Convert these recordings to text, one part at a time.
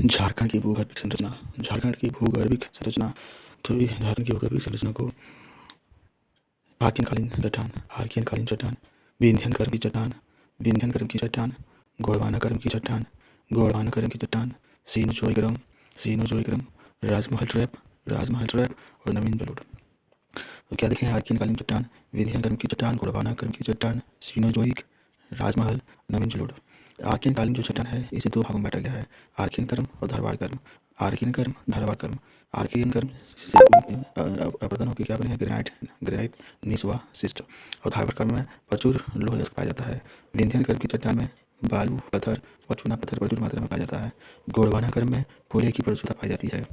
झारखंड की भूगर्भिक संरचना। झारखंड की भूगर्भिक संरचना झारखंड की भूगर्भिक संरचना को आर्कियनकालीन चट्टान, आर्कियनकालीन चट्टान, विंध्यनकर्म की चट्टान, विंध्यनकर्म की चट्टान, गोंडवानाकर्म की चट्टान, गोंडवानाकर्म की चट्टान, सीनोजोईकर्म, सीनोजोईकर्म, राजमहल ट्रैप और नवीन जलोढ़। तो क्या देखें? आर्कियनकालीन चट्टान, विंध्यनकर्म की चट्टान, गोंडवानाकर्म की चट्टान, सीनोजोइक, राजमहल, नवीन जलोढ़। आर्कियनकालीन जो चट्टान है इसे दो भागों में बांटा गया है, आर्कियन कर्म और धारवाड़ कर्म। आर्कियन कर्म, धारवाड़ कर्म। आर्कियन कर्म से अपरदन होकर क्या बने हैं? ग्रेनाइट नीस व शिस्ट। और धारवाड़ कर्म में प्रचुर लोह यस्क पाया जाता है। विंध्यन कर्म की चट्टान में बालू पत्थर व चूना पत्थर प्रचुर मात्रा में पाया जाता है। गोंडवाना कर्म में कोयले की प्रचुरता पाई जाती है।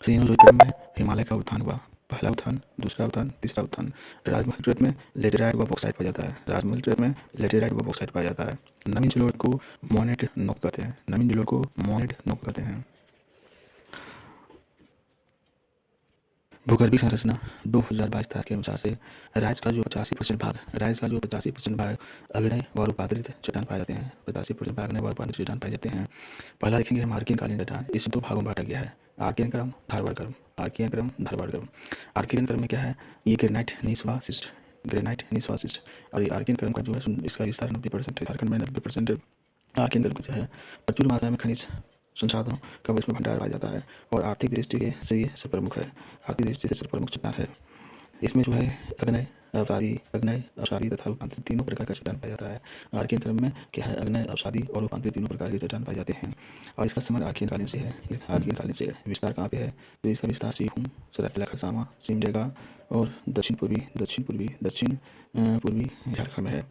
सीनोजोइक कर्म में हिमालय का उत्थान हुआ, पहला उत्थान, दूसरा उत्थान, तीसरा उत्थान। राजमहल ट्रेप में लेटेराइट व बॉक्साइट पाया जाता है। राजमहल ट्रेप में लेटेराइट व बॉक्साइट पाया जाता है। नवीन जलोढ़ को मोनेट नोक कहते हैं। नवीन जलोढ़ को मोनेट नोक कहते हैं। भूगर्भिक संरचना 2022 तक के अनुसार से राज्य का जो 85% भाग अग्नेय व रूपांतरित चट्टान पाए जाते हैं। 85% भाग अग्नेय व रूपांतरित चट्टान पाए जाते हैं। पहला देखेंगे हम आर्कियनकालीन चट्टान। इसे दो भागों में बांटा गया है, आर्कियन क्रम, धारवाड़ क्रम। आर्कियन क्रम, धारवाड़ क्रम। आर्कियन क्रम में क्या है? ये ग्रेनाइट नीस व शिस्ट, ग्रेनाइट नीस व शिस्ट। और ये आर्कियन क्रम का जो है इसका विस्तार 90% है। झारखंड में 90% आर्कियन क्रम जो है प्रचुर मात्रा में खनिज संसाधनों का इसमें भंडार पाया जाता है और आर्थिक दृष्टि से ये सबसे प्रमुख है। आर्थिक दृष्टि से सबसे प्रमुख चट्टान है। इसमें जो है अग्नेय, अवसादी तथा रूपांतरित तीनों प्रकार का चट्टान पाया जाता है। आर्कियन क्रम में क्या है? अग्नेय, अवसादी और रूपांतरित तीनों प्रकार के चट्टान पाए जाते हैं। और इसका संबंध आर्कियनकालीन से है। आर्कियनकालीन से विस्तार कहाँ पे है? तो इसका विस्तार सिंहभूम, सरायकेला खरसावां, सिमडेगा और दक्षिण पूर्वी झारखंड में है।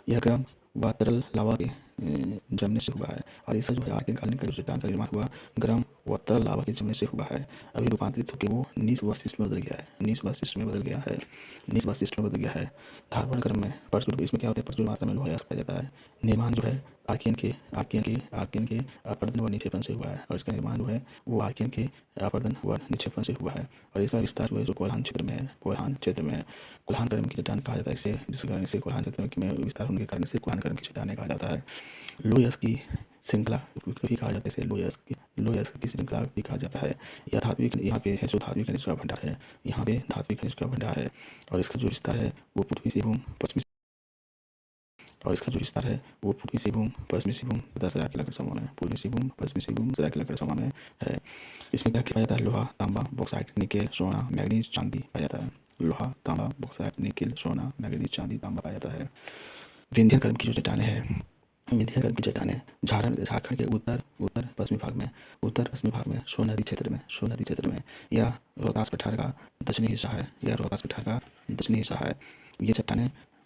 यह क्रम व तरल लावा के जमने से हुआ है। और इससे जो है आर्कियनकालीन का जो चट्टान का निर्माण हुआ गर्म व तरल लावा के जमने से हुआ है। अभी रूपांतरित होकर वो नीस व शिस्ट में बदल गया है। नीस व शिस्ट में बदल गया है। धारवाड़ क्रम में प्रचुर, इसमें क्या होता है? प्रचुर मात्रा में लोहा पाया जाता है। निर्माण जो है आर्कियन के अपरदन व निक्षेपण से हुआ है। और इसका निर्माण जो है वो आर्कियन के अपरदन व निक्षेपण से हुआ है। और इसका विस्तार जो है जो कोल्हान क्षेत्र में है। कोल्हान क्रम की चट्टान कहा जाता है इसे, जिस कारण इसे कोल्हान क्षेत्र में विस्तार होने के कारण इसे कोल्हान क्रम की चट्टान कहा जाता है। लोयस की श्रृंखला भी कहा जाता है इसे, लोयस की श्रृंखला भी कहा जाता है। यह धात्विक, यहाँ पे है जो धात्विक खनिज का भंडार है। यहाँ पे धात्विक खनिज का भंडार है। और इसका जो विस्तार है वो पूर्वी सिंहभूम, पश्चिमी सिंहभूम तथा सरायकेला खरसावां में, पूर्वी सिंहभूम, पश्चिमी सिंहभूम, सरायकेला खरसावां में है। इसमें क्या पाया जाता है? लोहा, तांबा, बॉक्साइट, निकेल, सोना, मैग्नीज, चांदी पाया जाता है। लोहा, तांबा, बॉक्साइट, निकेल, सोना, मैग्नीज, चांदी, तांबा पाया जाता है। विंध्यन कर्म की जो चट्टानें हैं, विंध्य कर्म की चट्टानें झारखंड के उत्तर पश्चिमी भाग में सोन नदी क्षेत्र में या रोहतास पठार का दक्षिणी हिस्सा है।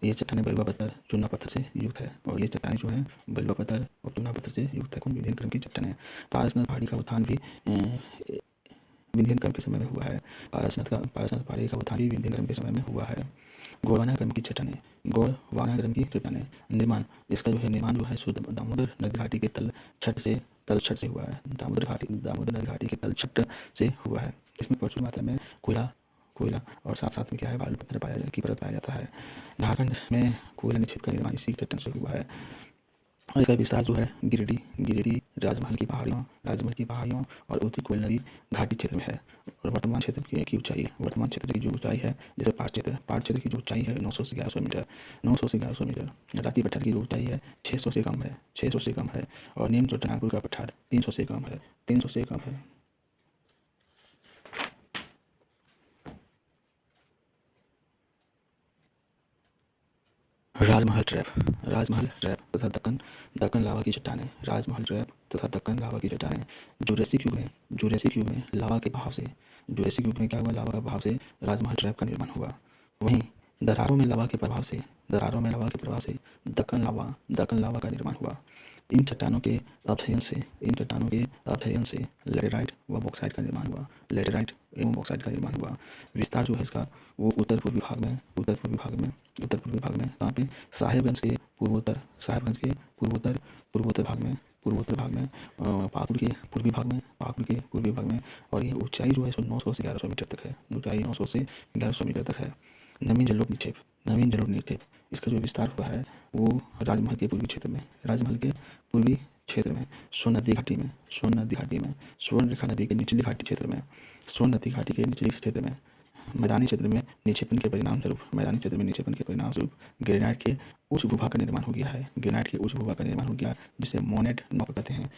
ये चट्टानें बलुआ पत्थर, चूना पत्थर से युक्त है। और ये चट्टानें जो हैं बलुआ पत्थर और चूना पत्थर से युक्त है। कौन? विंध्यन कर्म की चट्टानें। पारसनाथ पहाड़ी का उत्थान भी विंध्यन कर्म के समय में हुआ है। पारसनाथ पहाड़ी का उत्थान भी विंध्यन कर्म के समय में हुआ है। गोंडवाना क्रम की चट्टानें। निर्माण, इसका जो है निर्माण जो है दामोदर नदी घाटी के तलछट से हुआ है। दामोदर नदी घाटी के तलछट से हुआ है। इसमें प्रचुर मात्रा में कोयला और साथ में क्या है? बालू पत्थर की परत पाया जाता है। झारखंड में कोयला निक्षेप का निर्माण इसी चट्टान से हुआ है। और इसका विस्तार जो है गिरिडीह, राजमहल की पहाड़ियों और उत्तरी कोयल नदी घाटी क्षेत्र में है। और वर्तमान क्षेत्र की जो ऊंचाई है, जैसे पाट क्षेत्र की जो ऊंचाई है 900 से 1100 मीटर। राती पठार की जो ऊंचाई है 600 से कम है। और निम्न जो टनापुर का पठार 300 से कम है। राजमहल ट्रैप तथा दक्कन लावा की चट्टानें। राजमहल ट्रैप तथा दक्कन लावा की चट्टानें जुरासिक युग में लावा के बहाव से, लावा के बहाव से राजमहल ट्रैप का निर्माण हुआ। वहीं दरारों में लावा के प्रभाव से दक्कन लावा का निर्माण हुआ। इन चट्टानों के अध्ययन से लेटेराइट व बॉक्साइट का निर्माण हुआ। विस्तार जो है इसका वो उत्तर पूर्वी भाग में कहाँ पे? साहेबगंज के पूर्वोत्तर भाग में, पाकुड़ के पूर्वी भाग में। और ये ऊंचाई जो है 900 से 1100 मीटर तक है। नवीन जलोढ़ निक्षेप, इसका जो विस्तार हुआ है वो राजमहल के पूर्वी क्षेत्र में, सोन नदी घाटी में, स्वर्ण रेखा नदी के निचली घाटी क्षेत्र में, स्वर्ण नदी घाटी के निचले क्षेत्र में, मैदानी क्षेत्र में निक्षेपण के परिणाम स्वरूप ग्रेनाइट के उच्च भूभाग का निर्माण हो गया, जिसे मोनेड नॉक कहते हैं।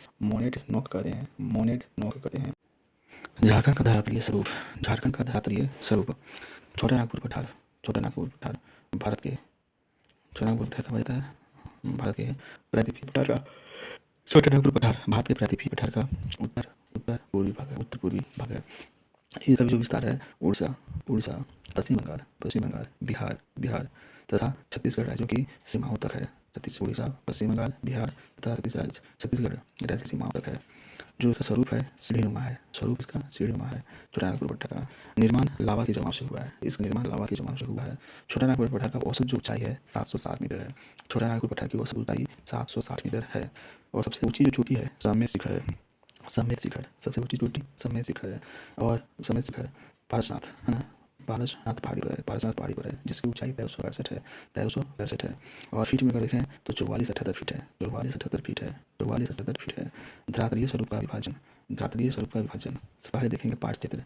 झारखंड का धरातलीय स्वरूप छोटा नागपुर पठार भारत के प्रायद्वीपीय पठार का उत्तर पूर्वी भाग है। इसका जो विस्तार है उड़ीसा, पश्चिम बंगाल, बिहार तथा छत्तीसगढ़ राज्यों की सीमाओं तक है। उड़ीसा, पश्चिम बंगाल, बिहार तथा छत्तीसगढ़ राज्य की सीमाओं तक है। जो इसका स्वरूप है सीढ़ीनुमा है। छोटा नागपुर पठार का निर्माण लावा के जमाव से हुआ है। छोटा नागपुर पठार का औसत जो ऊंचाई है 760 मीटर है। छोटा नागपुर पठार की औसत ऊंचाई 760 मीटर है और सबसे ऊंची जो चोटी है समेत शिखर है। सबसे ऊंची चोटी समेत शिखर है और समेत शिखर पारसनाथ है ना, पारसनाथ पहाड़ी पर है, जिसकी ऊंचाई 1365 है और फीट में अगर देखें तो 44-78 फीट है। धरातलीय स्वरूप का विभाजन पहले देखेंगे पाठ क्षेत्र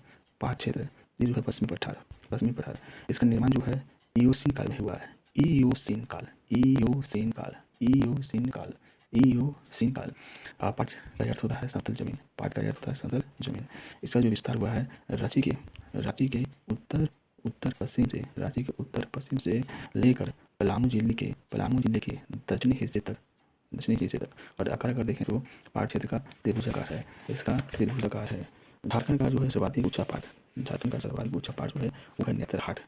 ये जो है पश्चिमी पठार। इसका निर्माण जो है इयोसीन काल में हुआ है। पाट का अर्थ होता है समतल जमीन। इसका जो विस्तार हुआ है रांची के उत्तर पश्चिम से लेकर पलामू जिले के दक्षिणी हिस्से तक और आकार अगर देखें तो पाट क्षेत्र का त्रिभुजाकार है। झारखंड का जो है सर्वाधिक ऊंचा पाट जो है वो है नेतरहाट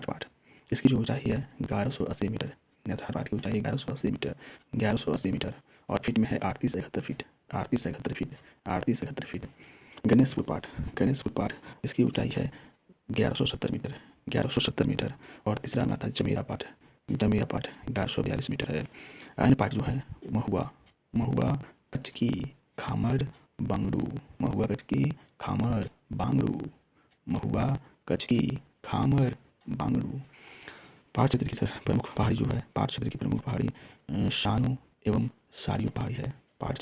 पाट। इसकी जो ऊंचाई है 1180 मीटर। नेतरहाट पाट की ऊंचाई 1180 मीटर और फीट में है 38 फीट। गणेशपुर पाट इसकी ऊंचाई है 1170 मीटर और तीसरा में आता है जमीरा पाट 1142 मीटर है। अन्य पाट जो है महुआ, कचकी, खामर, बांगड़ू। पाट क्षेत्र की प्रमुख पहाड़ी शानू एवं सारियो पहाड़ी है। पाट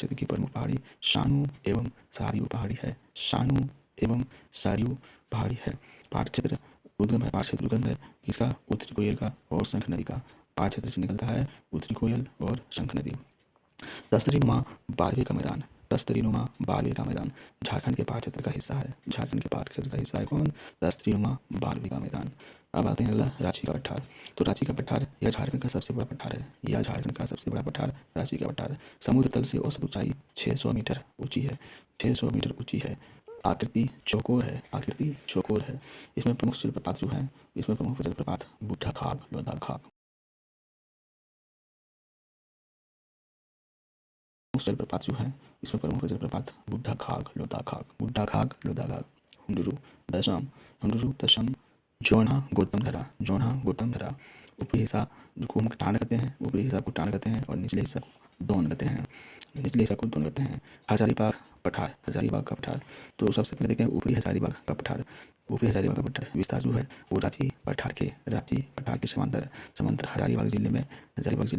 क्षेत्र उद्गम है इसका उत्तरी कोयल का और शंख नदी का। पाट क्षेत्र से निकलता है उत्तरी कोयल और शंख नदी। दस्तरीनुमा बारहवीं का मैदान झारखंड के पाट क्षेत्र का हिस्सा है। कौन? दस्तरीनुमा बारहवीं का मैदान। अब आते हैं अगला रांची का पठार। तो रांची का पठार यह झारखंड का सबसे बड़ा पठार है। रांची का पठार समुद्र तल से औसत ऊंचाई 600 मीटर ऊंची है। आकृति चौकोर है। इसमें प्रमुख जलप्रपात जो है बुढ़ा खाग, लोधा खाग। प्रमुख जलप्रपात बुढ़ा खाग, लोधा खाग, हुंडुरु दशम, जोन्हा गौतम धरा। ऊपरी हिस्सा को हम टांड कहते हैं और निचले हिस्सा को दोन कहते हैं। हजारीबाग का पठार। तो सबसे पहले देखें ऊपरी हजारीबाग का पठार विस्तार जो है वो रांची पठार के समांतर हजारीबाग जिले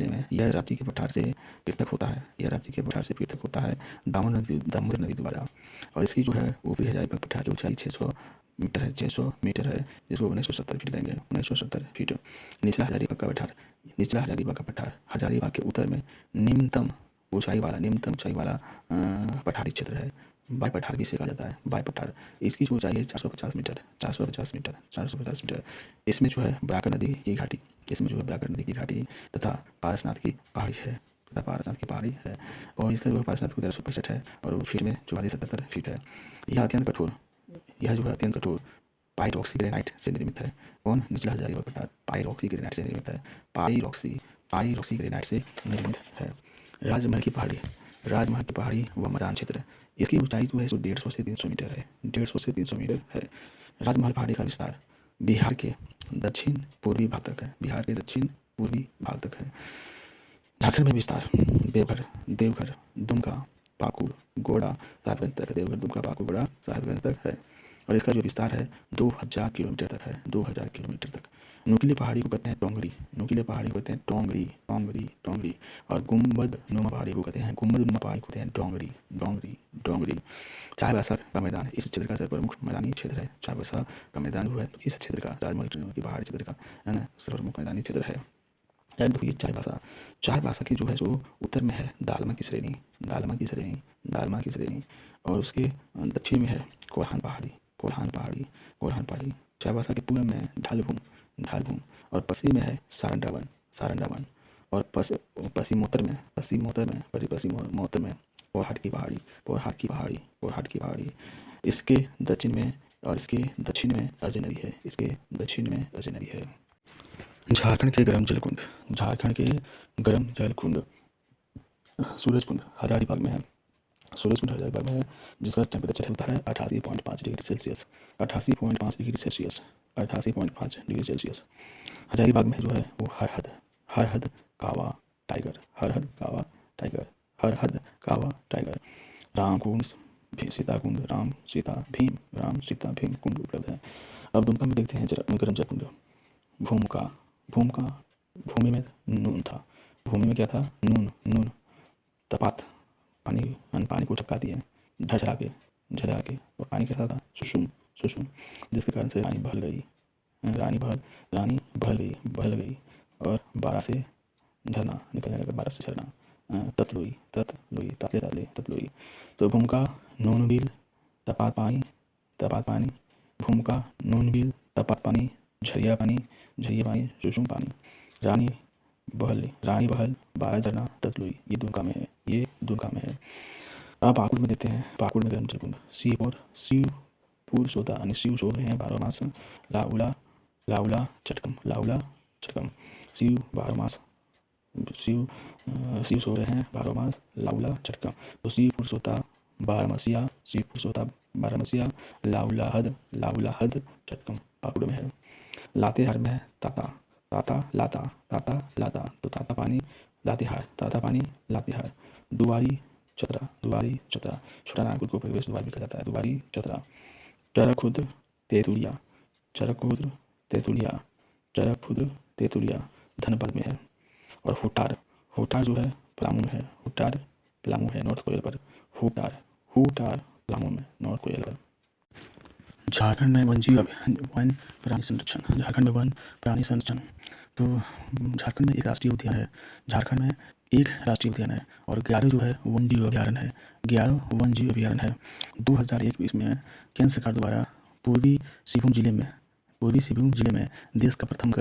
में यह रांची के पठार से पृथक होता है दामोदर नदी द्वारा। और इसकी जो है ऊपरी हजारीबाग पठार की ऊंचाई 600 मीटर है जिसको 1970 फीट कहेंगे। निचला हजारीबाग का पठार हजारीबाग के उत्तर में निम्नतम ऊंचाई वाला पठारी क्षेत्र है। बाय पठार किसे कहा जाता है? बाय पठार। इसकी जो ऊंचाई है 450 मीटर। इसमें जो है ब्राकर नदी की घाटी तथा पारसनाथ की पहाड़ी है और इसका जो पारसनाथ की 1365 है और फीट में 44-77 फीट है। यह अत्यंत कठोर पाइरोक्सी ग्रेनाइट से निर्मित है। कौन? निचला हजारीबाग पठार पाइरोक्सी ग्रेनाइट से निर्मित है। राजमहल की पहाड़ी व मैदान क्षेत्र इसकी ऊंचाई जो है 150 से 300 मीटर है। राजमहल पहाड़ी का विस्तार बिहार के दक्षिण पूर्वी भाग तक है। झारखंड में विस्तार देवघर, दुमका, पाकुड़, गोड़ा, साहिबगंज तक है। और इसका जो विस्तार है 2000 किलोमीटर तक है, 2000 किलोमीटर तक। नुकीली पहाड़ी को कहते हैं टोंगरी, नुकीले पहाड़ी को कहते हैं टोंगरी, टोंगरी, टोंगरी। और गुम्बद नुमा पहाड़ी को कहते हैं, गुम्बद नुमा पहाड़ी को कहते हैं डोंगरी, डोंगरी, डोंगरी। चाईबासा का मैदान इस क्षेत्र का प्रमुख मैदानी क्षेत्र है। चाईबासा का मैदान जो है इस क्षेत्र का, राजमहल की पहाड़ी क्षेत्र का है ना, प्रमुख मैदानी क्षेत्र है। याद रखिए चाईबासा, चाईबासा की जो है जो उत्तर में है दालमा की श्रेणी, दालमा की श्रेणी, दालमा की श्रेणी। और उसके दक्षिण में है कोल्हान पहाड़ी, कोल्हान पहाड़ी, कोल्हान पहाड़ी। चाईबासा के पूर्व में ढालभूम, ढालभूम। और पश्चिम में है सारंडा वन, सारंडा वन। और पश्चिमोत्तर में, पश्चिमोत्तर में, पश्चिमोत्तर में पोरहाट की पहाड़ी, पोरहाट की पहाड़ी, पोरहाट की पहाड़ी। इसके दक्षिण में, और इसके दक्षिण में अजय नदी है, इसके दक्षिण में अजय नदी है। झारखंड के गर्म जलकुंड, झारखंड के गर्म जलकुंड सूरजकुंड हजारीबाग में है, सूरजकुंड हजारीबाग में है, जिसका टेम्परेचर होता है 88.5 degree Celsius, 88.5 degree Celsius, 88.5 degree Celsius. Hazaribagh में जो है वो हरहद कावा टाइगर, हरहद कावा टाइगर, हरहद कावा टाइगर। रामकुंड, सीताकुंड, राम सीता भीम कुंड उपलब्ध है। अब दुमका में देखते हैं गर्म जलकुंड। भूमिका, भूमिका, भूमि में नून था, भूमि में क्या था, नून, नून। तपात, पानी, पानी को टपकाती है, झरझरा के, झरझरा के। और पानी कैसा था, सुसुम, सुसुम। जिसके कारण से रानी बहल गई, रानी बहल गई, बहल गई। और 12 से झरना निकलने लगा, 12 से झरना। ततलुई, ततलुई, तातले तातले, ततलुई। तो भूमिका, नून बिल, तपात पानी, तपात पानी। भूमिका, नून बिल, तपात पानी, झरिया पानी, झरिया पानी, सुसुम पानी। रानी बहल, 12 झरना, ततलुई। ये दुमका में है, ये दुमका में है। अब पाकुड़ में देते हैं, पाकुड़ में गर्म जलकुंड। शिवपुर सोता यानी शिव सोते हैं 12 मास। लाउला, लाउला चटकम, लाउला चटकम। शिव 12 मास, शिव सो रहे हैं 12 मास, लाउला चटकम। तो शिवपुर सोता 12 शिवपुर सोता 12 लाउलाहद चटकम पाकुड़ में है। लातेहार में है ताता, ताता लाता, ताता लाता। तो ताता पानी, लातेहार, ताता पानी, लातेहार। दुआरी चतरा, दुआरी चतरा। छोटा नागपुर को प्रवेश द्वार भी कहा जाता है, दुआरी चतरा। चरखुद तेतुलिया, चरखुद तेतुलिया, चरखुद तेतुलिया धनपद में है। और हुटार, हुटार जो है पलामू में है, हुटार पलामू है, नॉर्थ कोरिया पर। हुटार, हुटार पलामू में, नॉर्थ कोरिया पर। झारखंड में वन प्राणी संरक्षण, झारखंड में वन प्राणी संरक्षण। तो झारखंड में एक राष्ट्रीय उद्यान है, झारखंड में एक राष्ट्रीय उद्यान है। और 11 जो है वन जीव अभ्यारण्य है, 11 वन जीव अभ्यारण्य है। 2021 में केंद्र सरकार द्वारा पूर्वी सिंहभूम जिले में देश का प्रथम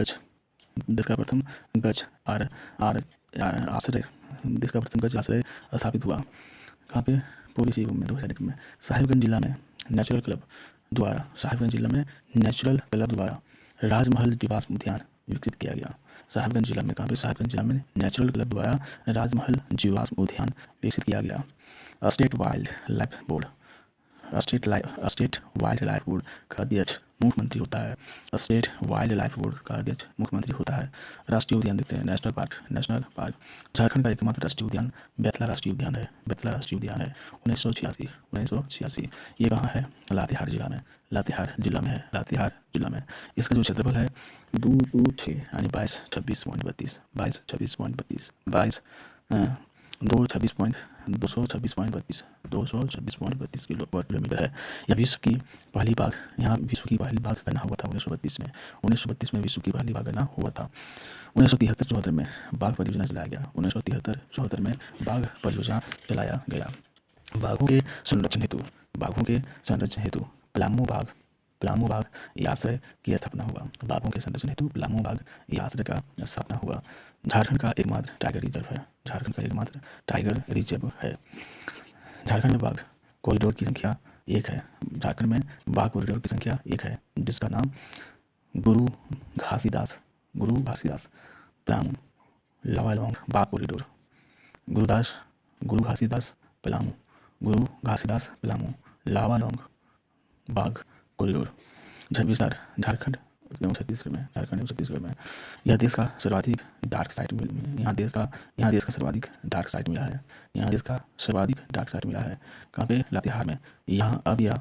गज आश्रय स्थापित हुआ। कहाँ पे, पूर्वी सिंहभूम में 2021 में। साहिबगंज जिला में नेचुरल क्लब द्वारा राजमहल जीवाश्म उद्यान विकसित किया गया। साहिबगंज जिला में, कहाँ पे, साहिबगंज जिला में नेचुरल क्लब द्वारा राजमहल जीवाश्म उद्यान विकसित किया गया। स्टेट वाइल्ड लाइफ बोर्ड का अध्यक्ष मुख्यमंत्री होता है, स्टेट वाइल्ड लाइफ बोर्ड का अध्यक्ष मुख्यमंत्री होता है। राष्ट्रीय उद्यान देखते हैं, नेशनल पार्क। झारखंड का एकमात्र राष्ट्रीय उद्यान बेतला राष्ट्रीय उद्यान है, बेतला राष्ट्रीय उद्यान है। 1986। ये कहाँ है, लातेहार जिला में, लातेहार जिला में है, लातेहार जिला में। इसका जो क्षेत्रफल है 226 यानी 2226.32, 226.32 किलोमीटर है। यह विश्व की पहली बाघ, यहाँ विश्व की पहली बाघ गणना हुआ था 1932 में। 1932 में विश्व की पहली बाघ गणना हुआ था। 1973-74 में बाघ परियोजना चलाया गया, 1973-74 में बाघ परियोजना चलाया गया। बाघों के संरक्षण हेतु पलामू बाघ आश्रय की स्थापना हुआ, बाघों के संरक्षण हेतु पलामू बाघ आश्रय का स्थापना हुआ। झारखंड का एकमात्र टाइगर रिजर्व है, झारखंड का एकमात्र टाइगर रिजर्व है। झारखंड में बाघ कॉरिडोर की संख्या 1 है, झारखंड में बाघ कॉरिडोर की संख्या 1 है, जिसका नाम गुरु घासीदास पलामू लावालौंग बाघ कॉरिडोर, गुरु घासीदास पलामू लावालौंग बाघ कॉरिडोर। विस्तार झारखंड एवं छत्तीसगढ़ में। यह देश का सर्वाधिक डार्क साइट यहाँ देश का सर्वाधिक डार्क साइट मिला है, यहाँ देश का सर्वाधिक डार्क साइट मिला है। कहाँ पे, लातेहार में। यहाँ अब यह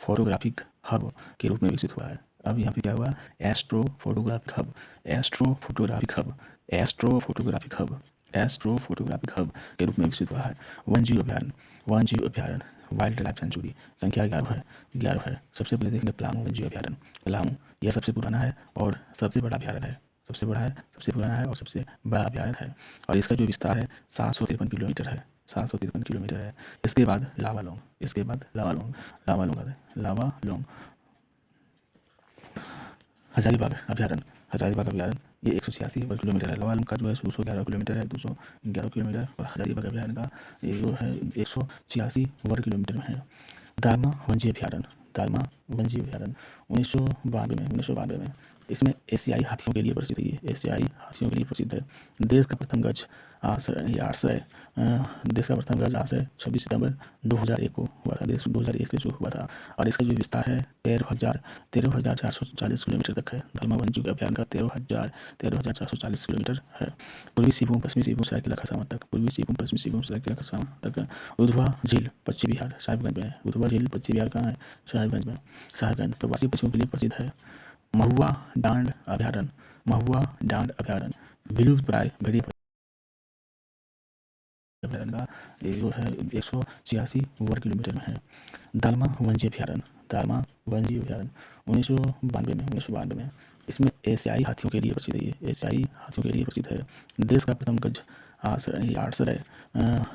फोटोग्राफिक हब के रूप में विकसित हुआ है। अब यहाँ पे क्या हुआ, astro photographic hub, astro photographic hub, astro photographic hub, astro photographic hub के रूप में विकसित हुआ है। वन्यजीव अभ्यारण्य, वन्यजीव अभ्यारण्य, वाइल्ड लाइफ सेंचुरी, संख्या 11 है। सबसे पहले देखेंगे पलामू वन्यजीव अभ्यारण्य। पलामू यह सबसे पुराना है और सबसे बड़ा अभ्यारण्य है, सबसे बड़ा है, सबसे पुराना है और सबसे बड़ा अभ्यारण्य है। और इसका जो विस्तार है 753 किलोमीटर है, 753 किलोमीटर है। इसके बाद लावालोंग, इसके बाद लावालोंग, लावालोंग हजारीबाग अभ्यारण्य, हजारीबाग अभ्यारण्य ये 186 वर्ग किलोमीटर है। लावालोंग का जो है 211 किलोमीटर है, 211 किलोमीटर। और हजारीबाग अभ्यारण्य का ये जो है 186 वर्ग किलोमीटर में है। दालमा वन्यजीव अभ्यारण्य, दालमा वन्यजीव अभ्यारण्य 1992 में इसमें एशियाई हाथियों के लिए प्रसिद्ध है, एशियाई हाथियों के लिए प्रसिद्ध है। देश का प्रथम गज आश्रय देश का प्रथम गज आश्रय 26 सितंबर 2001 को हुआ था, देश 2001 से शुरू हुआ था। और इसका जो विस्तार है 13,440 किलोमीटर तक है। दालमा वन्यजीव अभ्यारण्य का 13,440 किलोमीटर है। पूर्वी सिंहभूम पश्चिमी सिंहभूम सरायकेला खरसावां तक, पूर्वी सिंहभूम पश्चिमी सिंहभूम सरायकेला खरसावां तक। उधवा झील पश्चिम बिहार साहिबगंज में है, उधवा झील पश्चिम बिहार कहाँ है, साहिबगंज में। साहिबगंज प्रवासी पक्षियों के लिए प्रसिद्ध है। महुआ डांड अभ्यारण्य, महुआ डांड अभ्यारण्य विलुप्त प्राय भेड़िया अभ्यारण्य का ये जो है 186 वर्ग किलोमीटर में है। दालमा वन्यजीव अभ्यारण्य, दालमा वन्यजीव अभ्यारण्य 1992 में इसमें एशियाई हाथियों के लिए प्रसिद्ध है, एशियाई हाथियों के लिए प्रसिद्ध है। देश का प्रथम गज आश्रय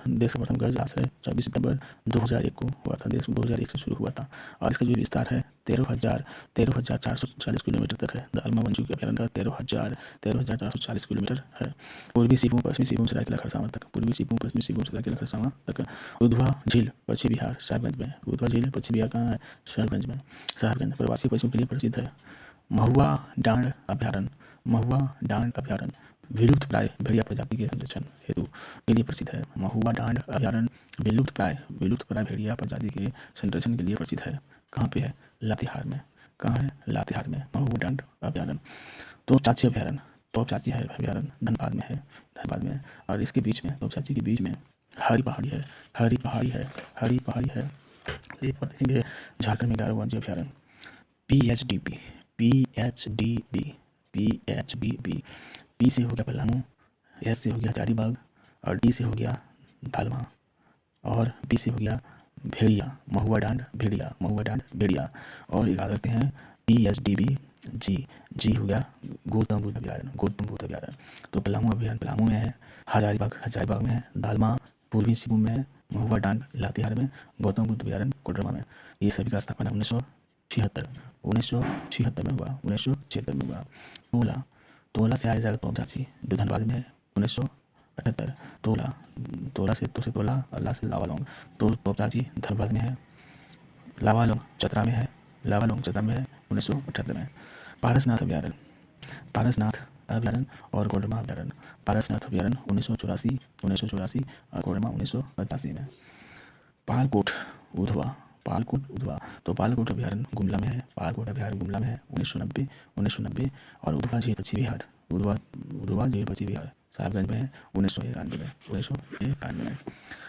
देश का प्रथम गज आश्रय 24 सितंबर 2001 को हुआ था, देश 2001 से शुरू हुआ था। और इसका जो विस्तार है 13,440 किलोमीटर तक है। दालमा वन्यजीव अभ्यारण्य का 13,440 किलोमीटर है। पूर्वी सिंहभूम पश्चिमी सिंहभूम सरायकेला खरसावां तक, पूर्वी सिंहभूम पश्चिमी सिंहभूम सरायकेला खरसावां तक। उधवा झील पश्चिम बिहार साहिबगंज में, उधवा झील पश्चिम बिहार कहाँ है, साहिबगंज में। साहिबगंज प्रवासी पक्षियों के लिए प्रसिद्ध है। महुआ डांड अभ्यारण्य, महुआ डांड अभ्यारण्य विलुप्त प्राय भेड़िया प्रजाति के संरक्षण हेतु के लिए प्रसिद्ध है। महुआ डांड अभ्यारण्य विलुप्त प्राय भेड़िया प्रजाति के संरक्षण के लिए प्रसिद्ध है। कहाँ पे है, लातेहार में। कहाँ है, लातेहार में महुआ डांड अभ्यारण्य। तो चाची अभ्यारण्य, तो चाची है अभ्यारण्य धनबाद में है, धनबाद में। और इसके बीच में, तो चाची के बीच में हरी पहाड़ी है, हरी पहाड़ी है, हरी पहाड़ी है। एक पर देखेंगे झारखंड में 11 वन्यजीव अभ्यारण्य। PHDB, PHDB, PHBB। पी से हो गया पलामू, एस से हो गया हजारीबाग और डी से हो गया दालमा और बी से हो गया भेड़िया, महुआ डांड भेड़िया, महुआ डांड भेड़िया। और याद रखते हैं PHDB। जी हो गया गौतम बुद्ध अभ्यारण्य, गौतम बुद्ध अभ्यारण्य। तो पलामू अभ्यारण्य पलामू में है, हजारीबाग में है, दालमा पूर्वी सिंहभूम में है, महुआ डांड लातेहार में, गौतम बुद्ध अभ्यारण्य कोडरमा में। ये सभी का स्थापना 1976 में हुआ, 1976 में हुआ। तोला से आया जाएगा तो चाची जो धनबाद में है 1978। तोला से तोला और ला से लावालोंग, तो चाची धनबाद में है। लावालोंग चतरा में है, लावालोंग चतरा में है 1978 में। पारसनाथ अभ्यारण्य, पारसनाथ अभ्यारण्य और कोडरमा अभ्यारण्य, पारसनाथ अभ्यारण्य 1984 और कोडरमा 1985 में। पालकोट उधवा, तो पालकोट अभ्यारण्य गुमला में है, पालकोट अभ्यारण्य गुमला में है 1990। और उधवा झील पश्चिम बिहार, उधवा झील पश्चिम बिहार साहिबगंज में है 1991 में।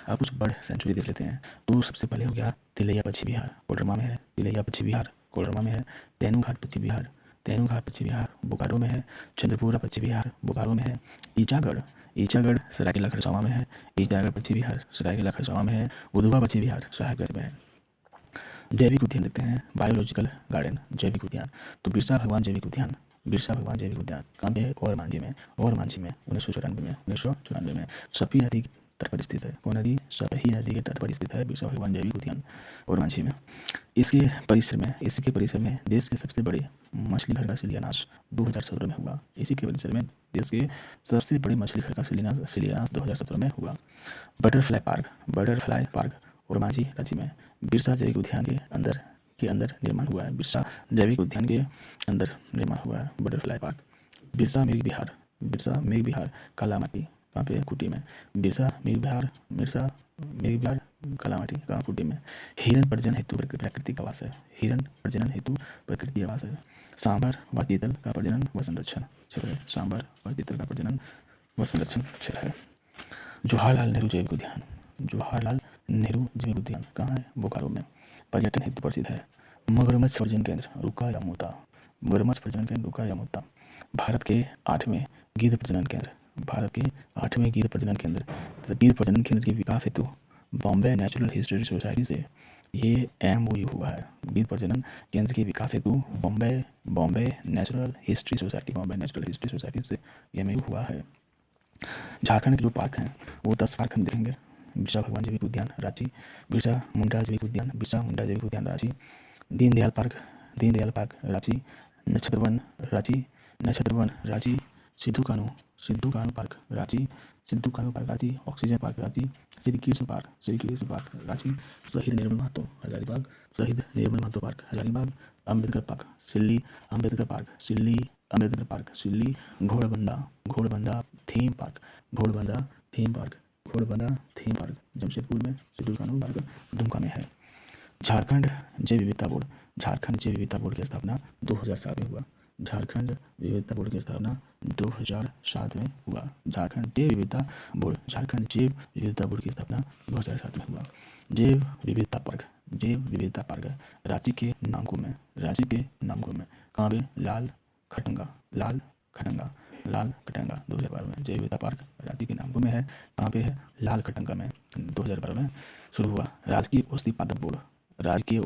अब कुछ बर्ड सेंचुरी देख लेते हैं। तो सबसे पहले हो गया तिलैया पश्चिम बिहार कोडरमा में है, तिलैया पश्चिम बिहार कोडरमा में है। तेनूघाट पश्चिम बिहार, तेनूघाट पश्चिम बिहार बोकारो में है। चंद्रपुरा पश्चिम बिहार बोकारो में है। ईचागढ़ सरायकेला खरसावां में है, ईचागढ़ पश्चिम बिहार सरायकेला खरसावां में है। उधवा पश्चिम बिहार साहिबगंज में है। जैविक उद्यान देखते हैं, बायोलॉजिकल गार्डन जैविक उद्यान। तो बिरसा भगवान जैविक उद्यान, बिरसा भगवान जैविक उद्यान कहाँ पे है, और मांझी में, 1994 में। सपी नदी के तट पर स्थित है, कौन नदी, सपी नदी के तट पर स्थित है बिरसा भगवान जैविक उद्यान और मांझी में। इसके परिसर में देश के सबसे बड़े मछली घर का शिलान्यास 2017 में हुआ। इसी के परिसर में देश के सबसे बड़े मछली घर का शिलान्यास 2017 में हुआ। बटरफ्लाई पार्क और मांझी राज्य में बिरसा जैविक उद्यान के अंदर निर्माण हुआ है, बिरसा जैविक उद्यान के अंदर निर्माण हुआ है बटरफ्लाई पार्क। बिरसा मृग विहार कालामाटी कहाँ पे, कुटी में। बिरसा मृग विहार कालामाटी कहाँ, कुटी में। हिरन प्रजनन हेतु प्राकृतिक आवास है, हिरन प्रजनन हेतु प्राकृतिक आवास है। सांभर व चीतल का प्रजनन व संरक्षण क्षेत्र है, सांभर व चीतल का प्रजनन व संरक्षण क्षेत्र है। जवाहरलाल नेहरू जैविक उद्यान, जवाहरलाल नेहरू जैविक उद्यान कहाँ है, बोकारो में। पर्यटन हेतु प्रसिद्ध है, मगरमच्छ प्रजनन केंद्र रुका या मुता। मगरमच्छ प्रजनन केंद्र रुका या मुता। भारत के 8वें गिद्ध प्रजनन केंद्र। भारत के 8वें गिद्ध प्रजनन केंद्र। तो गिद्ध प्रजनन केंद्र के विकास हेतु बॉम्बे नेचुरल हिस्ट्री सोसाइटी से ये MOU हुआ है। गिद्ध प्रजनन केंद्र के विकास हेतु बॉम्बे नेचुरल हिस्ट्री सोसाइटी से MOU हुआ है। झारखंड के जो पार्क हैं वो 10 पार्क हम देखेंगे। बिरसा भगवान जैविक उद्यान रांची, बिरसा मुंडा जैविक उद्यान रांची, दीनदयाल पार्क रांची, नक्षत्र one Ranchi, Sidhu Kanhu park Ranchi, oxygen park Ranchi, Shri Krishna park Ranchi, शहीद निर्मल महतो पार्क हजारीबाग, अम्बेडकर पार्क सिल्ली, घोड़बंदा थीम पार्क जमशेदपुर में, सिद्धू कान्हू पार्क दुमका में है। झारखंड जैव विविधता बोर्ड की स्थापना 2007 में हुआ। झारखंड जैव विविधता बोर्ड की स्थापना 2007 में हुआ। झारखंड जैव विविधता बोर्ड की स्थापना 2007 में हुआ। जैव विविधता पार्क रांची के नामकुम में। कांबे लाल खटंगा 2012 में। जैव विविधता पार्क रांची के नामकुम में है, कहाँ पे है? लाल खटंगा में 2012 में शुरू हुआ। राजकीय औषधि पादप बोर्ड रांची।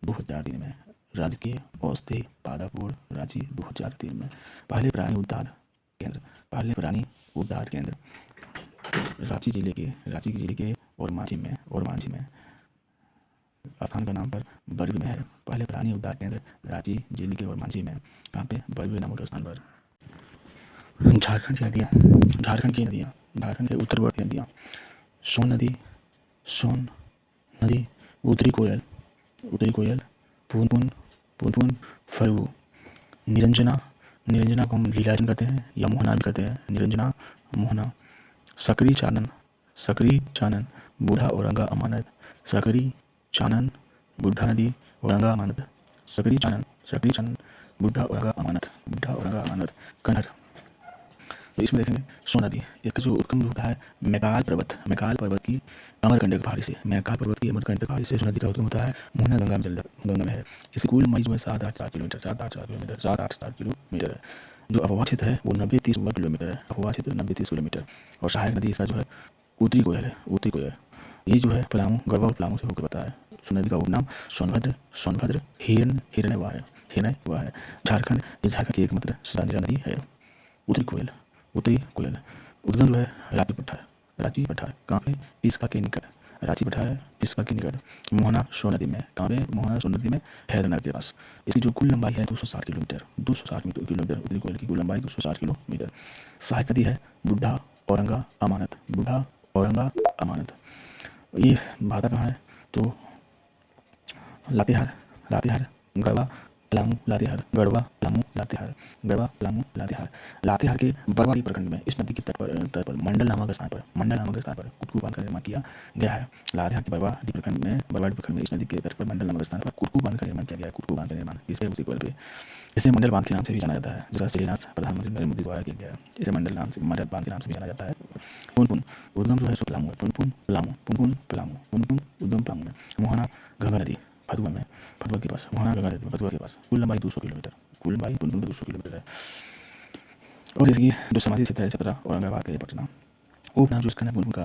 2003 में। राजकीय औषधि पादप बोर्ड रांची 2003 में। पहले प्राणी उद्धार केंद्र रांची जिले के और मांझी में स्थान का नाम पर बरवी में है। पहले प्राणी उद्धार केंद्र रांची जिले के और मांझी में, कहाँ पे? बरवी नामक स्थान पर। झारखंड की उत्तरवर्ती नदियाँ सोन नदी, उत्तरी कोयल, पुनपुन, फल्गु, निरंजना को हम लीलाजन कहते हैं या मोहना भी कहते हैं, निरंजना, मोहना, सकरी चानन, बूढ़ा औरंगा अमानत, सकरी चानन, बुढ़ा नदी औरंगा अमानत, सकरी चानन, बुढ़ा औरंगा अमानत, कन्हर। तो इसमें देखेंगे सोन नदी, इसका जो उद्गम होता है मैकाल पर्वत की अमरकंटक पहाड़ी से। सोन नदी का उद्गम होता है, मोहना गंगा में है। इसकी कुल लंबाई जो है 784 किलोमीटर है। जो अफवाह क्षेत्र है वो 90-30 वर्ग किलोमीटर है। और सहायक नदी इसका जो है उत्तरी कोयल। ये जो है गढ़वा और पलामू से होकर बता है। सोन नदी का उपनाम सोनभद्र हिरण्य हुआ है। झारखंड की एकमात्र सदानीरा नदी है। उत्तरी कोयल उद्गम जो है रांची पठार, कहाँ पे? पिस्का के निकट। रांची पठार है पिस्का के निकट। मोहना सोन नदी में, कहाँ पे? मोहना सोन नदी में, हैदरनगर के पास। इसकी जो कुल लंबाई है 260 किलोमीटर। उत्तरी कोयल की कुल लंबाई 260 किलोमीटर। सहायक नदी है बुढ़ा औरंगा अमानत। ये भाता कहाँ है? तो लातेहार, गढ़वा, पलामू, लातेहार के बरवारी प्रखंड में इस नदी के तट पर मंडल नामक स्थान पर कुटकू बांध का निर्माण किया गया है। लातेहार के बरवारी प्रखंड में इस नदी के तट पर मंडल नामक स्थान पर कुटकू बांध का निर्माण किया गया है। इसे उसी कोयल पे इसे मंडल बांध के नाम से भी जाना जाता है, जिसका शिलान्यास प्रधानमंत्री नरेंद्र मोदी द्वारा किया गया है। इसे मंडल बांध के नाम से भी जाना जाता है। पुनपुन उद्गम जो है सो पलामू है। पुनपुन उद्गम पलामू में। मोहना गंगा नदी फतुआ के पास। कुल लंबाई 200 किलोमीटर। है। और इसकी जो समाधि क्षेत्र है छतरा औरंगाबाद के पटना। उपनाम जो इसका है पुनपुन का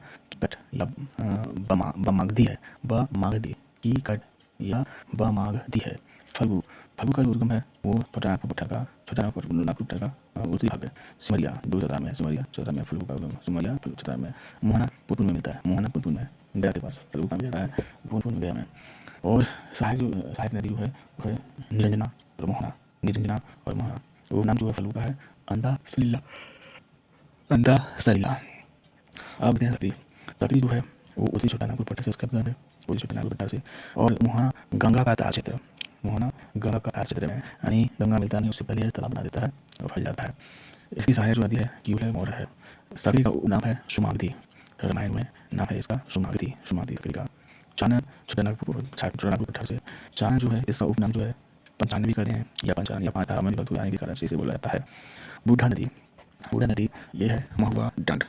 कीकट या बमागधी है। फल्गु का जो उद्गम है वो छोटा नागपुर का उत्तरी भाग है। सिमरिया 2017 में फल्गु का उद्गम सिमरिया 2017 में। मोहना पुनपुन में मिलता है। गया के पास फल्गु का मिलता है, पुनपुन गया में। और सहायक नदी जो है वो है निरंजना और मोहना। वो नाम जो है फल्गु का है अंधा सलीला। अब सकरी जो है वो उसी छोटा नागपुर पट्टा से उसका है, से। और मोहना गंगा का तार क्षेत्र में, यानी गंगा मिलता नहीं उससे पहले तालाब बना देता है और फैल जाता है। इसकी सहायक जो नदी है क्यूल है, मोर है। सकरी का नाम है सुमागधी, रामायण में नाम है इसका सुमागधी सकरी का। चानन छोटा नागपुर पट्टा से। चानन जो है इसका उपनाम जो है 95 करते हैं या 5 में विभक्त आने के कारण से इसे बोला जाता है। बूढ़ा नदी ये है महुआ डांड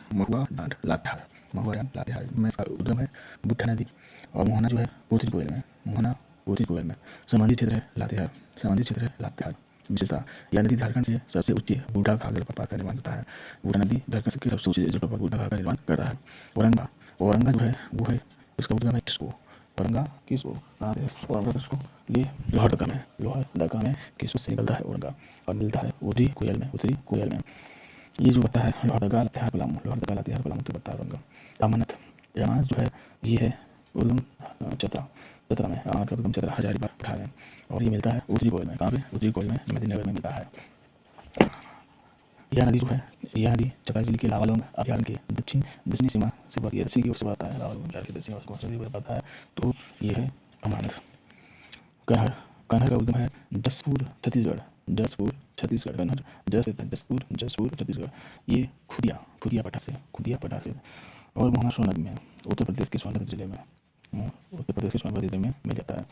लातेहार। महुआ डैम लातेहार में इसका उद्गम है बुट्ठा नदी। और मोहना जो है पोथरी कोयल में, मोहना पोथरी कोयल में। संबंधित क्षेत्र है लातेहार, संबंधित क्षेत्र है लातेहार। विशेषता, यह नदी झारखंड के सबसे ऊंचे बूढ़ा घाघ जलप्रपात का निर्माण करता है। बूढ़ा नदी झारखंड के सबसे ऊंचे जलप्रपात बूढ़ा घाघ का निर्माण करता है। औरंगा, औरंगा जो है वो है इसका उद्गम है किसको, औरंगा किसको, औरंगा किसको, ये लोहरदगा में, लोहरदगा में किसको से निकलता है औरंगा और मिलता है उतरी कोयल में, उतरी कोयल में। ये जो बता है लोहरदगा लातेहार पलामू, लोहरदगा लातेहार पलामू तो बता औरंगा। अमानत, अमानत जो है ये है उद्गम चतरा, चतरा में, अमानत का उद्गम चतरा हजारीबाग पठार में और ये मिलता है उतरी कोयल में। कहाँ पे, उतरी कोयल में, मेदिनीनगर में मिलता है। यह नदी जो है, यह नदी चतरा जिले के लावालौंग अभयारण्य के दक्षिणी सीमा से बहती है, दक्षिण की ओर से बहता है, लावालौंग अभयारण्य के दक्षिण ओर से बहता है। तो ये है अमानत। कन्हर, कन्हर का उद्गम है जसपुर छत्तीसगढ़, जसपुर छत्तीसगढ़। कन्हर जसपुर छत्तीसगढ़। ये खुदिया पठार से। और मोहना सोनभद्र में, उत्तर प्रदेश के सोनभद्र जिले में, मिल जाता है।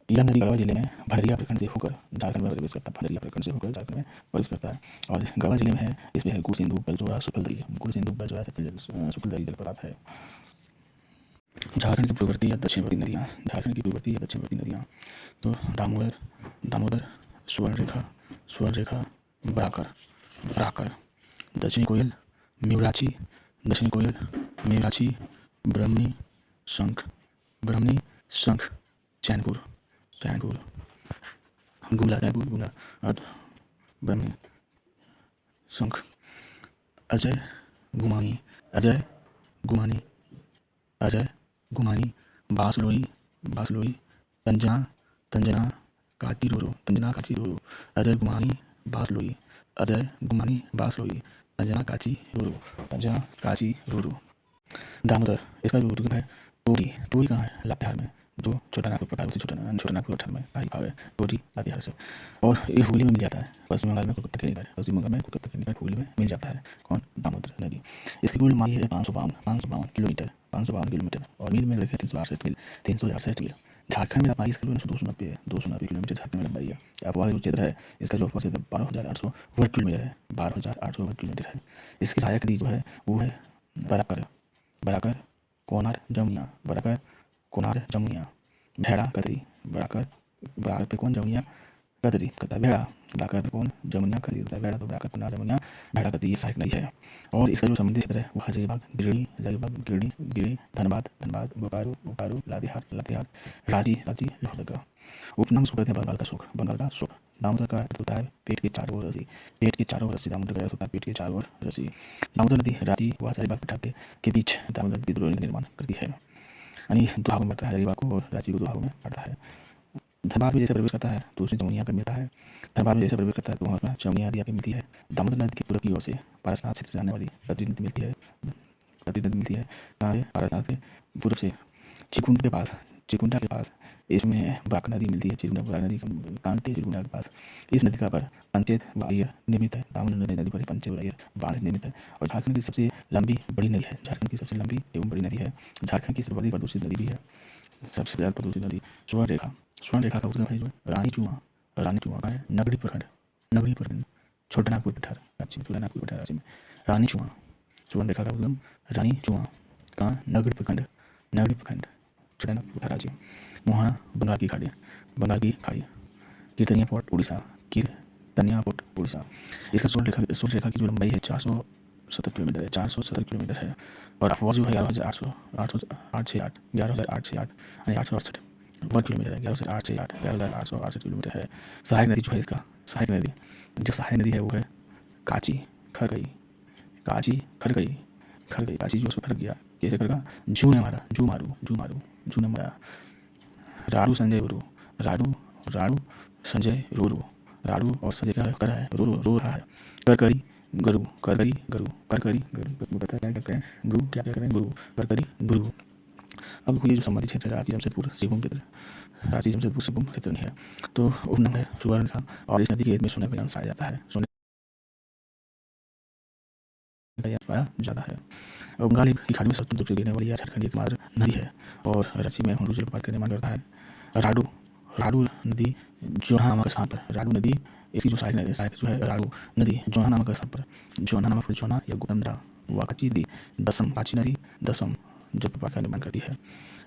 यह नदी गढ़वा जिले में भंडरिया प्रखंड से होकर झारखंड में प्रवेश करता है, भंडरिया प्रखंड से होकर झारखंड में प्रवेश करता है। और गढ़वा जिले में है, इसमें है गुड़सिंधु, बलजोड़ा, सुफलदरी, गुड़सिंधु, बलजोड़ा, सुफलदरी जलप्रपात है। झारखंड की पूर्ववर्ती या दक्षिणवर्ती नदियाँ, झारखंड की पूर्ववर्ती या दक्षिणवर्ती नदियाँ तो दामोदर, स्वर्णरेखा, बराकर, दक्षिणी कोयल, मेवराची, ब्रह्मणी, शंख, चैनपुर, गुमला, और ब्रह्मणी, शंख, अजय गुमानी, बासलोई, तंजना, काटीरोरो, अजय गुमानी, बासलोई, तंजना, काचीरोरो। दामोदर, इसका जो उद्गम है टोरी कहाँ है, लातेहार में, जो छोटा नागपुर पठार पठार में भाव है, टोरी लातेहार से। और ये हुगली में मिल जाता है, पश्चिम बंगाल में कोलकाता के निकट हुगली में मिल जाता है। कौन, दामोदर नदी। इसकी कुल लंबाई है 552 किलोमीटर, और मील में लिखे 368 मील। झारखंड में लंबाई इसकी 290 किलोमीटर झारखंड में लंबाई है। अफवाह जो क्षेत्र है इसका जो अफवाह क्षेत्र 12,800 वर्ग किलोमीटर है, 12,800 वर्ग किलोमीटर है। इसकी सहायक नदी जो है वो है बराकर, कोनार, जमुनिया, भेड़ा, कतरी, बराकर पे कौन, जमुनिया, कतरी, भेड़ा, बराकर पे कौन, जमुनिया, कतरी, भेड़ा, तो बराकर, कोनार, जमुनिया, भेड़ा, कतरी, ये सहायक नदी है। और इसका जो समुद्री क्षेत्र है वो हजारीबाग, गिरिडीह, धनबाद, बोकारो, लातेहार, रांची, लोहरदगा। उपनाम उसको कहते हैं बंगाल का सुख। दामोदर का अर्थ होता है पेट के चारों ओर रस्सी, दामोदर का अर्थ होता है पेट के चारों ओर रस्सी। दामोदर नदी रांची व हजारीबाग पठार के बीच दामोदर नदी द्रोणी का निर्माण करती है, यानी दो भागों में बढ़ता है, हजारीबाग को और रांची को दो भागों में बढ़ता है। धनबाद में जैसे प्रवेश करता है तो उसमें जमुनिया का मिलता है, धनबाद में जैसे प्रवेश करता है तो वहाँ जमुनिया नदी आके मिलती है। दामोदर नदी के पूर्व की ओर से पारसनाथ क्षेत्र से जाने वाली कतरी नदी मिलती है, कहाँ है, पारसनाथ के पूर्व से चिकुंडा के पास इसमें बाक नदी मिलती है, चिकुंडा नदी कांटे चिकुंडा के पास। इस नदी का पर पंचेत वायर निर्मित है, दामोदर नदी पर पंचेत वायर बांध निर्मित है। और झारखंड की सबसे लंबी बड़ी नदी है, झारखंड की सबसे लंबी एवं बड़ी नदी है। झारखंड की सर्वाधिक प्रदूषित नदी भी है, सबसे ज़्यादा प्रदूषित नदी स्वर्णरेखा का उद्गम है जो रानी चुआ का है, नगड़ी प्रखंड, छोटा नागपुर पठार राज्य में। रानी चुआ, स्वर्णरेखा का उद्गम रानी चुआ का नगड़ी प्रखंड, छोटा नागपुर पठार राज्य। मोहना, बंगाल की खाड़ी, कीर्तनिया पोर्ट उड़ीसा। इसका स्वर्णरेखा की जो लंबाई है 470 किलोमीटर है। और अफवाह जो है 11,868 वर्ग किलोमीटर है, 11,868 किलोमीटर है। सहायक नदी जो है इसका, सहायक नदी है वो है काची खरगई, काची जो उसको खरग गया, कैसे खरगा, जू ने मारा, राडू संजय रोरो, राडू और संजय क्या कर रहा है, रो रहा है। करकरी गरु, बता क्या करते हैं, गुरु क्या कर रहे हैं, गुरु। अब ये जो संबंधित क्षेत्र है रांची जमशेदपुर सिंहभूम क्षेत्र नहीं है। तो उपनाम है सुवर्णरेखा, और इस नदी के में सोने का अंश पाया जाता है, पाया जाता है। बंगाल की खाड़ी में सबसे दूर से गिरने वाली झारखंड की एकमात्र नदी है और रांची में हुडू जलप्रपात का निर्माण करता है। राडू नदी जोन्हा नामक स्थान पर, राडू नदी इसकी जो सहायक जो है राडू नदी जोन्हा नामक स्थान पर, जोन्हा या वाकाची नदी दसम, काची नदी दसम जलप्रपात का निर्माण करती है।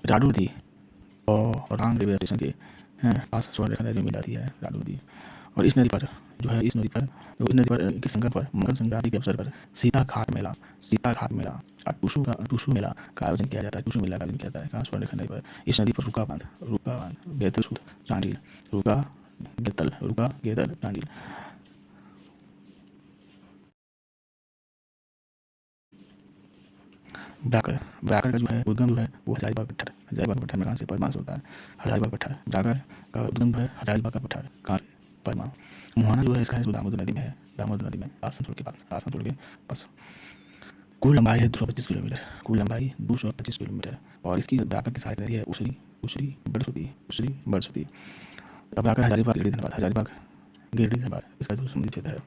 राडू नदी और रांग रेलवे स्टेशन के पास स्वर्णरेखा नदी मिल जाती है राडू नदी। और इस नदी पर इस नदी पर के संगम पर मकर संक्रांति के अवसर पर सीता घाट मेला और टूसू मेला का आयोजन किया जाता है। टूसू मेला का आयोजन किया जाता है कहाँ? स्वर्णरेखा नदी पर। इस नदी पर रुका बांध, गेतल सूत, चांडिल, रुका गेतल चांडिल। ब्राकर का उद्गम वो हजारीबाग पत्थर में कहाँ से? परमा से होता है। हजारीबाग पत्थर, ब्राकर का उद्गम हजारीबाग का पत्थर कहाँ? परमा। मोहाना इसका है दामोदर नदी में है, दामोदर नदी में आसनसोल के पास। कुल लंबाई है 225 किलोमीटर, कुल लंबाई 225 किलोमीटर। और इसकी ब्राकर की सहायक नदी है उसरी बरसुती। अब ब्राकर हजारीबाग गिरडी धनबाद इसका जो समुद्री क्षेत्र है।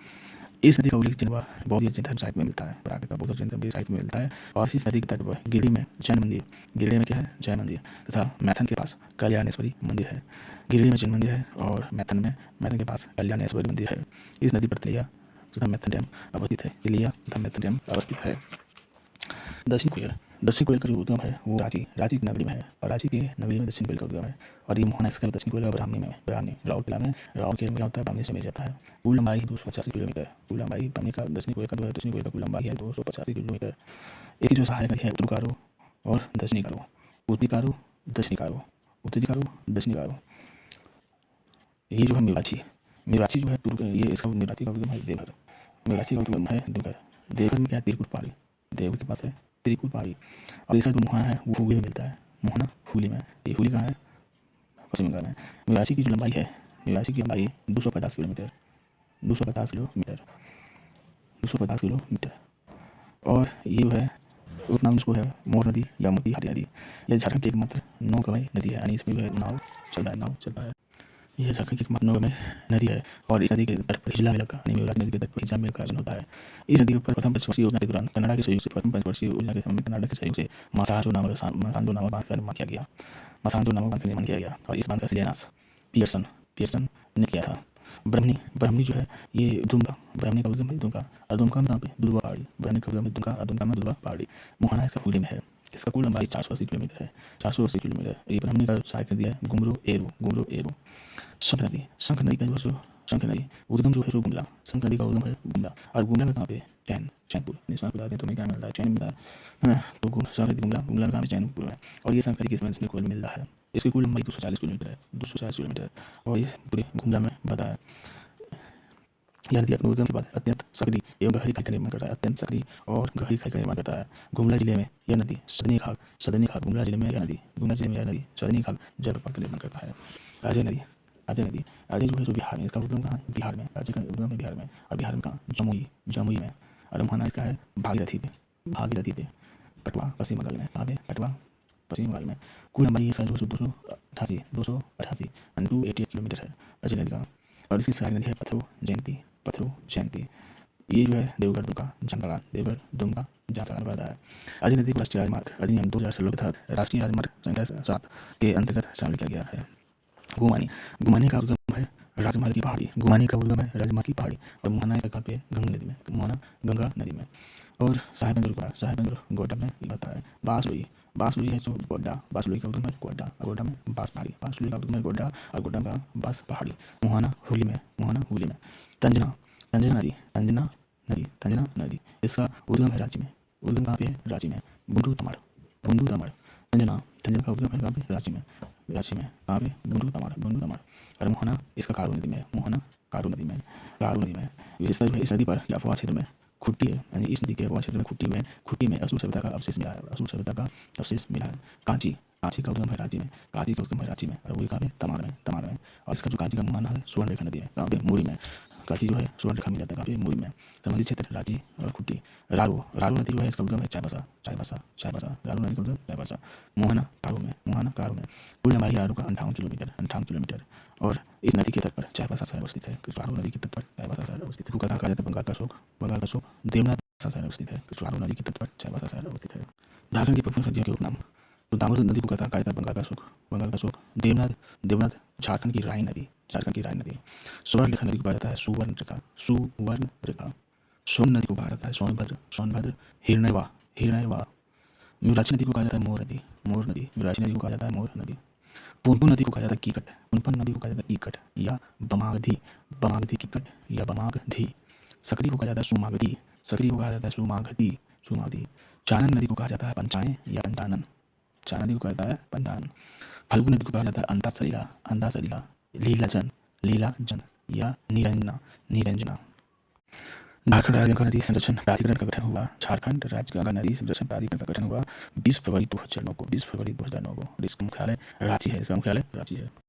इस नदी का उल्लेख चिन्ह बौद्ध जैन साहित्य में मिलता है। ब्राकर का बौद्ध जैन साहित्य में मिलता है। और इस नदी के तट पर गिरडी में जैन मंदिर तथा मैथन के पास कल्याणेश्वरी मंदिर है। गिरडी में जैन मंदिर है और मैथन के पास कल्याणेश्वरी मंदिर है। इस नदी पर तिलिया तथा मैथन डैम अवस्थित है। दक्षिण कोयल का जो उद्गम है वो रांची की नगरी में है। और रांची के नगरी में दक्षिण कोयल का उद्गम है। और ये मोहना इसका दक्षिण कोयल ब्राह्मणी राउरकेला में होता है, ब्राह्मणी से मिल जाता है। कुल लंबाई 285 किलोमीटर। कुल लंबाई ब्राह्मणी का दक्षिण कोयल का कुल लंबाई है 285 किलोमीटर। इसकी जो सहायक नदी है उत्तरी कारो और दक्षिणी कारो। उत्तरी कारो दक्षिणी कारो। ये जो है मिराची जो है ये इसका मिराची का उद्गम है देवघर। देवघर में क्या है? त्रिकुट पहाड़ी, देवघर के पास है त्रिकुट पहाड़ी। और इसका जो मोहना है वो हुगली में मिलता है। मोहना हुगली में, ये हुगली कहाँ है? पश्चिम बंगाल में। मिराची की जो लंबाई है 250 किलोमीटर। और ये जो है उपनाम इसको है मोर नदी या मोतीहारी नदी। यह झारखंड की एकमात्र नौगमय नदी है, यानी इसमें जो है नाव चलता है। यह झारखंड की एकमात्र नौगमय नदी है। और इस नदी के तट पर हिजला मेला का नदी के तट पर हिजला मेला का आयोजन होता है। इस नदी के ऊपर प्रथम पंचवर्षीय योजना के दौरान कनाडा के सहयोग से मसांजो नामक बांध का निर्माण किया गया। और इस बांध का शिलान्यास पियर्सन ने किया था। ब्रह्मणी जो है ये ब्रह्मणी का उद्गम है दुमका में पे दुर्वा पहाड़ी। ब्रह्मणी का उद्गम है दुमका में दुर्वा पहाड़ी। मोहना इसका हुगली में है। इसका कुल लंबाई 480 किलोमीटर है। ये ब्रह्मणी का सहायक नदी है गुमरो एरो। शंख नदी का उद्गम जो है सो गुमला। शंख नदी का उद्गम है गुमला। और गुमला में कहाँ पे? चैनपुर। बता दें तुम्हें क्या मिलता है? चैन मिलता है। तो शंख नदी गुमला में कहाँ पे? चैनपुर में। और ये शंख नदी के इसमें कोयल मिल रहा है। इसकी कुल लंबाई 240 किलोमीटर। और ये पूरे गुमला में बता है। यह नदी अपने उद्गम के बाद अत्यंत सकरी एवं गहरी खाई का निर्माण करता है। गुमला जिले में यह नदी सदनी खाक गुमला जिले में यह नदी सदनी खाक जलप्रपात का निर्माण करता है। अजय नदी जो है बिहार में। इसका उद्गम कहाँ है? बिहार में। अजय का उद्गम है बिहार में। और बिहार में कहाँ? जमुई में। और मोहना इसका है भागीरथी पे। कटवा पश्चिम बंगाल में। कहाँ पे? कटवा पश्चिम बंगाल में। कुल लंबाई इसका 288 किलोमीटर है अजय नदी का। और इसकी सहायक नदी है पथरो जयंती। ये जो है देवघर दुमका जामताड़ा बहता है। अजय नदी को राष्ट्रीय राजमार्ग अधिनियम 2016 के तहत राष्ट्रीय राजमार्ग संख्या 7 के अंतर्गत शामिल किया गया है। गुमानी का उद्गम है राजमार्ग की पहाड़ी। और मोहना इसका पे गंगा नदी में। और साहेबगंज गोड्डा में बता है। बांसुरी है जो बांसुरी का उद्गम है गोड्डा में बांस पहाड़ी। बांसुरी का उद्गम है गोड्डा और गोड्डा में बांस पहाड़ी। मोहना हुगली में। तंजना नदी इसका उद्गम है रांची में। उद्गम कहाँ पे है? रांची में। बुंडू तमड़ तंजना का उद्गम है कहाँ पे? रांची में। कहाँ पे? बुंडू तमड़। और मोहना इसका कारू नदी में। विशेषता जो है इस नदी पर अफवाह क्षेत्र में खुट्टी है, यानी इस नदी के अफवाह क्षेत्र में खुट्टी में असुर सभ्यता का अवशेष मिला है। कांची का उद्गम है रांची में। और वही कहाँ पे? तमाड़ में। और इसका जो कांची का मुहाना है स्वर्णरेखा नदी है। कहाँ पे? मुरी में। कांची जो है स्वर्णरेखा मिल जाता है कहाँ पे? मुरी में। संबंधित क्षेत्र रांची और खुट्टी। रारू नदी जो है इसका उद्गम है चाईबासा। रारू नदी का उद्गम चाईबासा। मोहना कारो में। कुल लंबाई रारू का 58 किलोमीटर। और इस नदी के तट पर चाईबासा शहर अवस्थित है। रारू नदी के तट पर चाईबासा शहर अवस्थित है। कहा जाता है बंगाल का शोक देवनाथ शहर अवस्थित है। रारू नदी के तट पर चाईबासा शहर अवस्थित है। झारखंड की प्रमुख नदियों के उपनाम। तो दामोदर नदी को कहता है बंगाल का शोक। देवनाथ झारखंड की राय नदी। स्वर्णरेखा नदी को कहा जाता है सुवर्ण रेखा। सोन नदी को कहा जाता है सोनभद्र। हिरण्यवा। मिराची नदी को कहा जाता है मोर नदी। मिराची नदी को कहा जाता है मोर नदी। पुनपुन नदी को कहा जाता है कीकट। पुनपुन नदी को कहा जाता है कीकट या बमागधी कीकट या बमागधी। सकरी को कहा जाता है सुमागधी। चानन नदी को कहा जाता है पंचायन या पंचानन। चानन नदी को कहा जाता है पंचानन। फल्गु नदी को कहा जाता है अंतासलिला। लीलाजन या निरंजना। झारखंड राज्य गंगा नदी संरक्षण प्राधिकरण का गठन हुआ। झारखंड राज्य गंगा नदी संरक्षण प्राधिकरण का गठन हुआ 20 फरवरी 2009 को। और इसका मुख्यालय रांची है।